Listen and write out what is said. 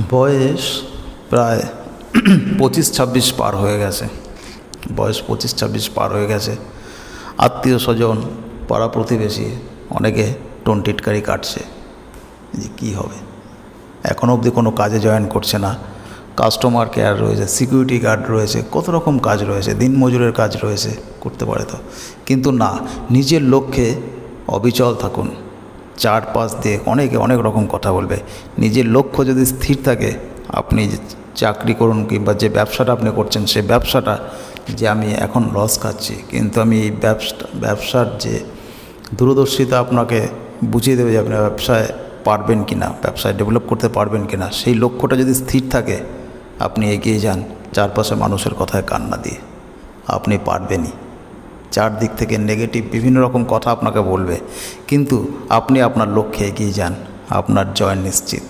বয়স প্রায় 25-26 পার হয়ে গেছে। বয়স 25-26 পার হয়ে গেছে। আত্মীয় স্বজন, পাড়া প্রতিবেশী অনেকে টোন টিটকারি কাটছে যে কী হবে, এখনও অবধি কোনো কাজে জয়েন করছে না। কাস্টমার কেয়ার রয়েছে, সিকিউরিটি গার্ড রয়েছে, কত রকম কাজ রয়েছে, দিনমজুরের কাজ রয়েছে, করতে পারে তো। কিন্তু না, নিজের লক্ষ্যে অবিচল থাকুন। চারপাশ দিয়ে অনেকে অনেক রকম কথা বলবে। নিজের লক্ষ্য যদি স্থির থাকে, আপনি চাকরি করুন কিংবা যে ব্যবসাটা আপনি করছেন, সে ব্যবসাটা যে আমি এখন লস খাচ্ছি, কিন্তু আমি এই ব্যবসার যে দূরদর্শিতা আপনাকে বুঝিয়ে দেবে যে আপনি ব্যবসায় পারবেন কি না, ব্যবসায় ডেভেলপ করতে পারবেন কি না, সেই লক্ষ্যটা যদি স্থির থাকে, আপনি এগিয়ে যান চারপাশে মানুষের কথায় কান না দিয়ে। আপনি পারবেনই। চারদিক থেকে নেগেটিভ বিভিন্ন রকম কথা আপনাকে বলবে, কিন্তু আপনি আপনার লক্ষ্যে এগিয়ে যান, আপনার জয় নিশ্চিত।